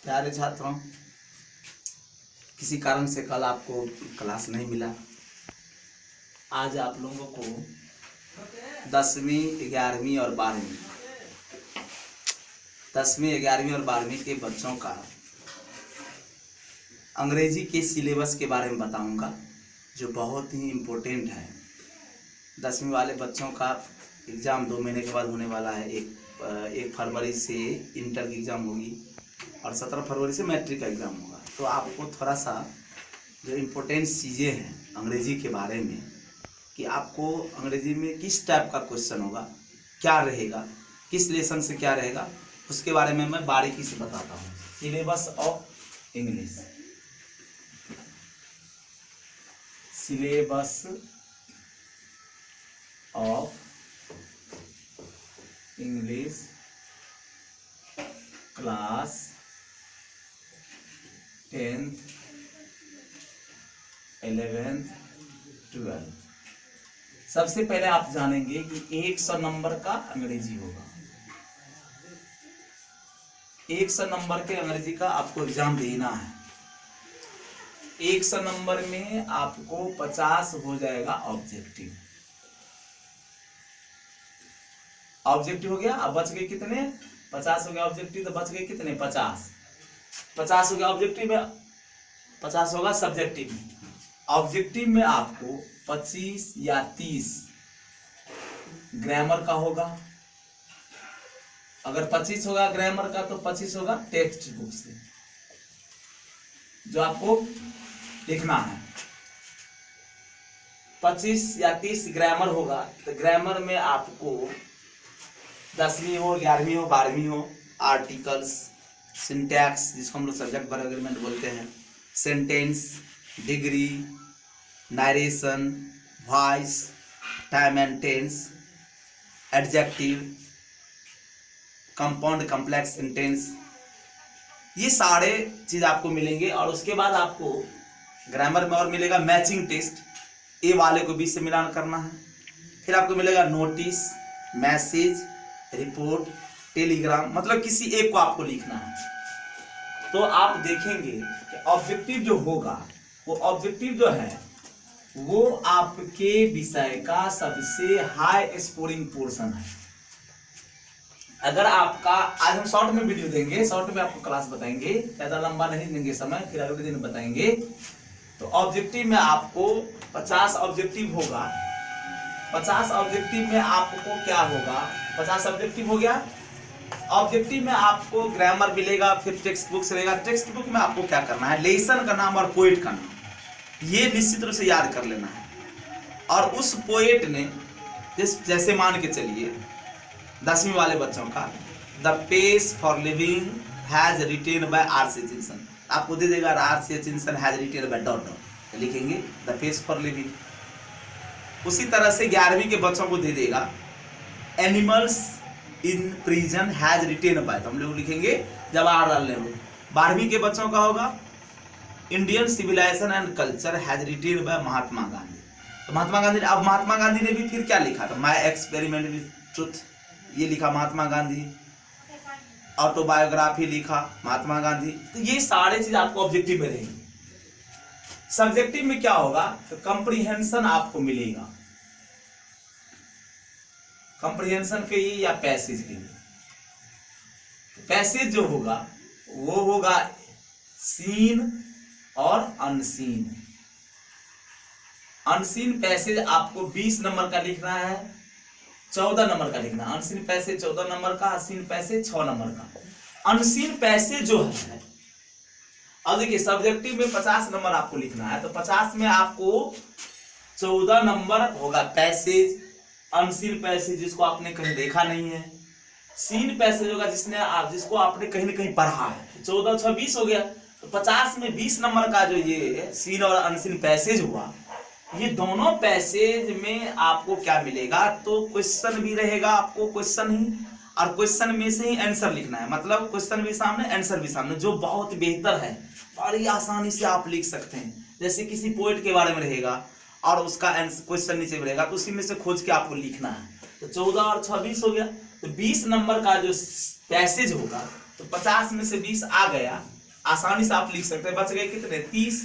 प्यारे छात्रों, किसी कारण से कल आपको क्लास नहीं मिला। आज आप लोगों को 10वीं 11वीं और 12वीं के बच्चों का अंग्रेजी के सिलेबस के बारे में बताऊंगा, जो बहुत ही इम्पोर्टेंट है। 10वीं वाले बच्चों का एग्ज़ाम 2 महीने के बाद होने वाला है। एक फरवरी से इंटर की एग्ज़ाम होगी और 17 फरवरी से मैट्रिक का एग्ज़ाम होगा। तो आपको थोड़ा सा जो इम्पोर्टेंट चीज़ें हैं अंग्रेजी के बारे में, कि आपको अंग्रेजी में किस टाइप का क्वेश्चन होगा, क्या रहेगा, किस लेसन से क्या रहेगा, उसके बारे में मैं बारीकी से बताता हूँ। Syllabus of English, syllabus of English class 10th 11th 12th। सबसे पहले आप जानेंगे कि 100 नंबर का अंग्रेजी होगा। 100 नंबर के अंग्रेजी का आपको एग्जाम देना है। 100 नंबर में आपको 50 हो जाएगा ऑब्जेक्टिव। ऑब्जेक्टिव हो गया, अब बच गए कितने? 50 हो गया ऑब्जेक्टिव, तो बच गए कितने? 50 हो गया ऑब्जेक्टिव में, 50 होगा सब्जेक्टिव में। ऑब्जेक्टिव में आपको 25 या 30 ग्रामर का होगा। अगर 25 होगा ग्रामर का तो 25 होगा टेक्स्ट बुक से, जो आपको लिखना है। 25 या 30 ग्रामर होगा, तो ग्रामर में आपको 10वीं हो, 11वीं हो, 12वीं हो, आर्टिकल्स, सिंटैक्स जिसको हम लोग सब्जेक्ट वर्ब एग्रीमेंट बोलते हैं, sentence, degree, narration, voice, time and tense, adjective, compound complex sentence, ये सारे चीज आपको मिलेंगे। और उसके बाद आपको ग्रामर में और मिलेगा मैचिंग टेस्ट, ए वाले को बी से मिलान करना है। फिर आपको मिलेगा नोटिस, मैसेज, रिपोर्ट, टेलीग्राम, मतलब किसी एक को आपको लिखना है। तो आप देखेंगे कि ऑब्जेक्टिव जो होगा, वो ऑब्जेक्टिव जो है वो आपके विषय का सबसे हाई स्कोरिंग पोर्शन है। अगर आपका, आज हम शॉर्ट में वीडियो देंगे, शॉर्ट में आपको क्लास बताएंगे, ज्यादा लंबा नहीं देंगे समय, फिर अगले दिन बताएंगे। तो ऑब्जेक्टिव में आपको 50 ऑब्जेक्टिव होगा। 50 ऑब्जेक्टिव में आपको क्या होगा? 50 ऑब्जेक्टिव हो गया। ऑब्जेक्टिव में आपको ग्रामर मिलेगा, फिर टेक्स्ट बुक से रहेगा। टेक्स्ट बुक में आपको क्या करना है? लेसन का नाम और पोएट का नाम, ये निश्चित रूप से याद कर लेना है। और उस पोएट ने जैसे मान के चलिए 10वीं वाले बच्चों का the pace for living has written by R C. Hutchinson, आपको दे देगा R C. Hutchinson has written by dot dot, लिखेंगे द पेस फॉर लिविंग। उसी तरह से 11वीं के बच्चों को दे देगा animals in prison has written by, तो हम लोग लिखेंगे जवाहरलाल नेहरू। 12वीं के बच्चों का होगा Indian civilization and culture has written by Mahatma Gandhi. तो महात्मा गांधी, अब महात्मा गांधी ने भी फिर क्या लिखा था? माय एक्सपेरिमेंट विद ट्रुथ, ये लिखा महात्मा गांधी। ऑटोबायोग्राफी लिखा महात्मा गांधी। तो ये सारे चीज आपको ऑब्जेक्टिव में रहेंगे। सब्जेक्टिव में क्या होगा? तो कंप्रीहेंशन आपको मिलेगा, कंप्रीहेंशन के लिए या पैसेज के लिए। पैसेज जो होगा वो होगा सीन और अनसीन। अनसीन पैसेज आपको 20 नंबर का लिखना है, 14 नंबर का लिखना है। अनसीन पैसेज 14 नंबर का, सीन पैसेज 6 नंबर का। अनसीन पैसेज जो है, अब देखिए सब्जेक्टिव में 50 नंबर आपको लिखना है, तो 50 में आपको 14 नंबर होगा पैसेज। अनसीन पैसेज जिसको आपने कहीं देखा नहीं है। सीन पैसेज होगा जिसको आपने कहीं ना कहीं पढ़ा है। 14 6 20 हो गया, तो 50 में 20 नंबर का जो ये सीन और अनसीन पैसेज हुआ, ये दोनों पैसेज में आपको क्या मिलेगा? तो क्वेश्चन भी रहेगा, आपको क्वेश्चन ही, और क्वेश्चन में से ही आंसर लिखना है। मतलब क्वेश्चन भी सामने, आंसर भी सामने, जो बहुत बेहतर है, बड़ी आसानी से आप लिख सकते हैं। जैसे किसी पोएट के बारे में रहेगा और उसका क्वेश्चन नीचे में रहेगा, तो उसी में से खोज के आपको लिखना है। तो 14 और 6 20 हो गया। तो 20 नंबर का जो पैसेज होगा तो 50 में से 20 आ गया, आसानी से आप लिख सकते हैं। बच गए कितने? 30।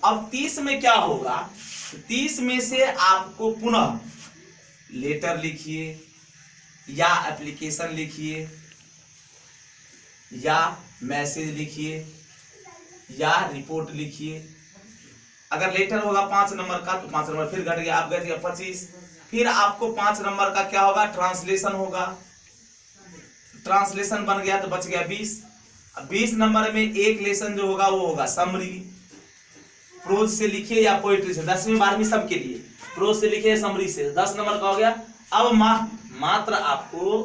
अब 30 में क्या होगा? 30 में से आपको पुनः लेटर लिखिए या एप्लीकेशन लिखिए या मैसेज लिखिए या रिपोर्ट लिखिए। अगर लेटर होगा 5 नंबर का तो 5 नंबर फिर घट गया, आप गए 25। फिर आपको 5 नंबर का क्या होगा? ट्रांसलेशन होगा। ट्रांसलेशन बन गया तो बच गया 20। 20 नंबर में एक लेसन जो होगा वो होगा समरी। प्रोज से लिखिए या पोइट्री से, 10वीं 12वीं सबके लिए प्रोज से लिखिए, समरी से। 10 नंबर का हो गया। अब मात्र आपको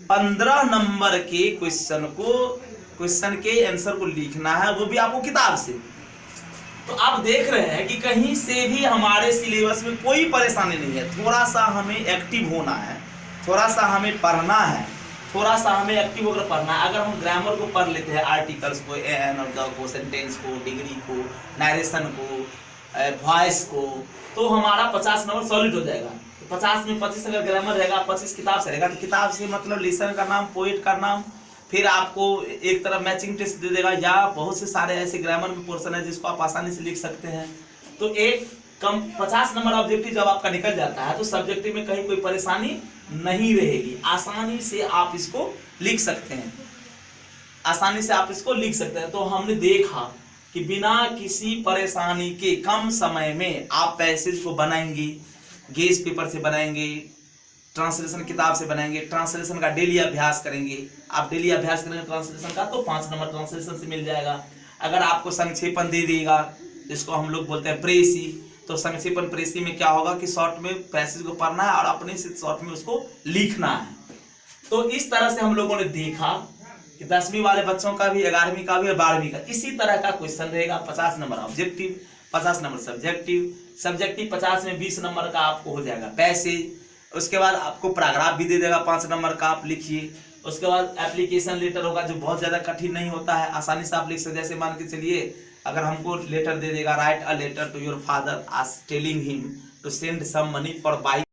15 नंबर के क्वेश्चन के आंसर को लिखना है, वो भी आपको किताब से। तो आप देख रहे हैं कि कहीं से भी हमारे सिलेबस में कोई परेशानी नहीं है। थोड़ा सा हमें एक्टिव होना है, थोड़ा सा हमें पढ़ना है, थोड़ा सा हमें एक्टिव होकर पढ़ना है। अगर हम ग्रामर को पढ़ लेते हैं, आर्टिकल्स को, को, सेंटेंस को, डिग्री को, नरेशन को, वॉइस को, तो हमारा 50 नंबर सॉलिड हो जाएगा। तो 50 में 25 अगर ग्रामर रहेगा, 25 किताब से रहेगा। तो किताब से मतलब लेसन का नाम, पोएट का नाम, फिर आपको एक तरफ मैचिंग टेस्ट दे देगा, या बहुत से सारे ऐसे ग्रामर में पोर्शन है जिसको आप आसानी से लिख सकते हैं। तो एक कम 50 नंबर ऑब्जेक्टिव जब आपका निकल जाता है तो सब्जेक्टिव में कहीं कोई परेशानी नहीं रहेगी। आसानी से आप इसको लिख सकते हैं, आसानी से आप इसको लिख सकते हैं। तो हमने देखा कि बिना किसी परेशानी के कम समय में आप पैसेज को बनाएंगे, गेज पेपर से बनाएंगे, ट्रांसलेशन किताब से बनाएंगे, ट्रांसलेशन का डेली अभ्यास करेंगे। आप डेली अभ्यास करेंगे ट्रांसलेशन का तो 5 नंबर ट्रांसलेशन से मिल जाएगा। अगर आपको संक्षेपण दे देगा, जिसको हम लोग बोलते हैं प्रेसी, तो संक्षेपण प्रेसी में क्या होगा कि शॉर्ट में पैसेज को पढ़ना है और अपने से शॉर्ट में उसको लिखना है। तो इस तरह से हम लोगों ने देखा कि 10वीं वाले बच्चों का भी, 11वीं का भी और 12वीं का इसी तरह का क्वेश्चन रहेगा। 50 नंबर ऑब्जेक्टिव, 50 नंबर सब्जेक्टिव 50 में 20 नंबर का आपको हो जाएगा पैसेज। उसके बाद आपको पैराग्राफ भी दे देगा 5 नंबर का, आप लिखिए। उसके बाद एप्लीकेशन लेटर होगा जो बहुत ज़्यादा कठिन नहीं होता है, आसानी से आप लिख सकते। जैसे मान के चलिए अगर हमको लेटर दे देगा, write a letter to your father telling him to send some money for bike